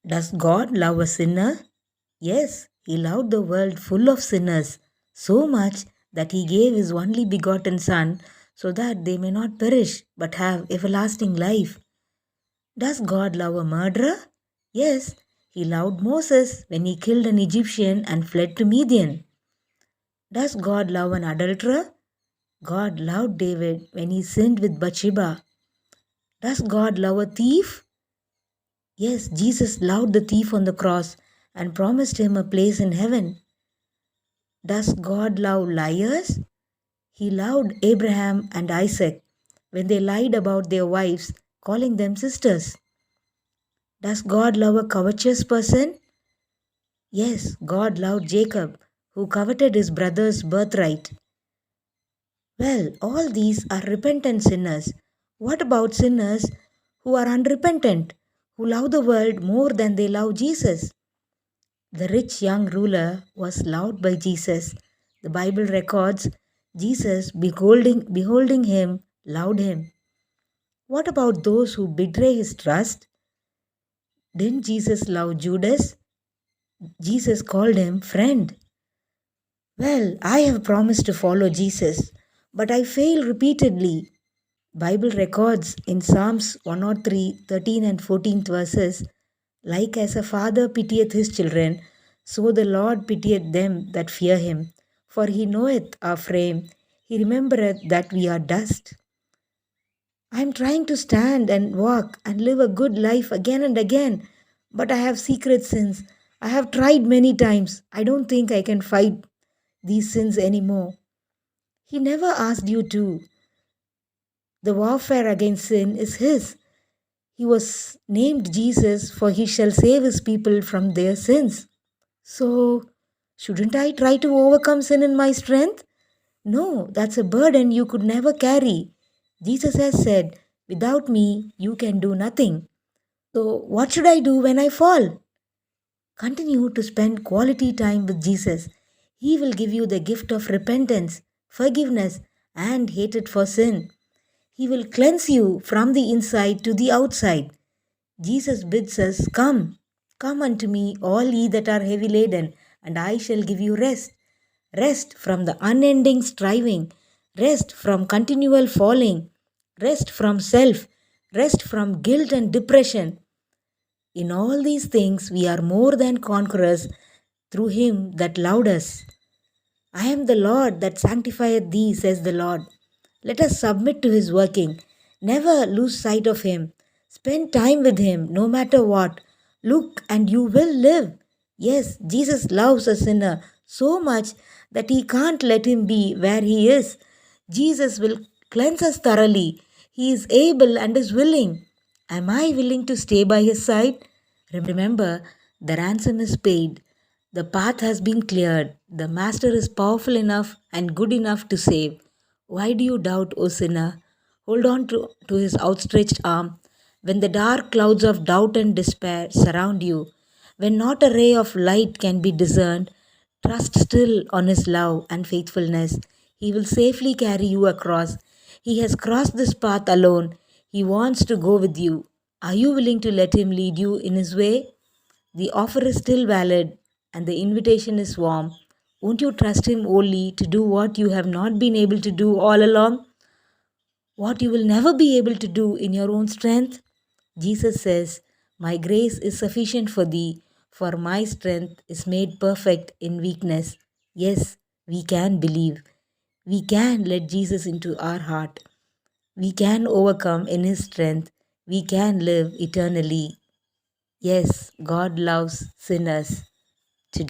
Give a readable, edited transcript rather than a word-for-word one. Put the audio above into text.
Does God love a sinner? Yes, He loved the world full of sinners, so much that He gave His only begotten Son so that they may not perish but have everlasting life. Does God love a murderer? Yes, He loved Moses when he killed an Egyptian and fled to Midian. Does God love an adulterer? God loved David when he sinned with Bathsheba. Does God love a thief? Yes, Jesus loved the thief on the cross and promised him a place in heaven. Does God love liars? He loved Abraham and Isaac when they lied about their wives, calling them sisters. Does God love a covetous person? Yes, God loved Jacob, who coveted his brother's birthright. Well, all these are repentant sinners. What about sinners who are unrepentant, who love the world more than they love Jesus? The rich young ruler was loved by Jesus. The Bible records Jesus, beholding him, loved him. What about those who betray his trust? Didn't Jesus love Judas? Jesus called him friend. Well, I have promised to follow Jesus, but I fail repeatedly. Bible records in Psalms 103, 13 and 14th verses, like as a father pitieth his children, so the Lord pitieth them that fear him. For he knoweth our frame, he remembereth that we are dust. I am trying to stand and walk and live a good life again and again, but I have secret sins. I have tried many times. I don't think I can fight these sins anymore. He never asked you to. The warfare against sin is his. He was named Jesus, for he shall save his people from their sins. So, shouldn't I try to overcome sin in my strength? No, that's a burden you could never carry. Jesus has said, without me, you can do nothing. So, what should I do when I fall? Continue to spend quality time with Jesus. He will give you the gift of repentance, forgiveness, and hatred for sin. He will cleanse you from the inside to the outside. Jesus bids us, come, come unto me, all ye that are heavy laden, and I shall give you rest. Rest from the unending striving, rest from continual falling, rest from self, rest from guilt and depression. In all these things, we are more than conquerors through him that loved us. I am the Lord that sanctifieth thee, says the Lord. Let us submit to his working. Never lose sight of him. Spend time with him, no matter what. Look, and you will live. Yes, Jesus loves a sinner so much that he can't let him be where he is. Jesus will cleanse us thoroughly. He is able and is willing. Am I willing to stay by his side? Remember, the ransom is paid. The path has been cleared. The Master is powerful enough and good enough to save. Why do you doubt, O sinner? Hold on to his outstretched arm. When the dark clouds of doubt and despair surround you, when not a ray of light can be discerned, trust still on his love and faithfulness. He will safely carry you across. He has crossed this path alone. He wants to go with you. Are you willing to let him lead you in his way? The offer is still valid and the invitation is warm. Won't you trust him wholly to do what you have not been able to do all along? What you will never be able to do in your own strength? Jesus says, my grace is sufficient for thee, for my strength is made perfect in weakness. Yes, we can believe. We can let Jesus into our heart. We can overcome in his strength. We can live eternally. Yes, God loves sinners.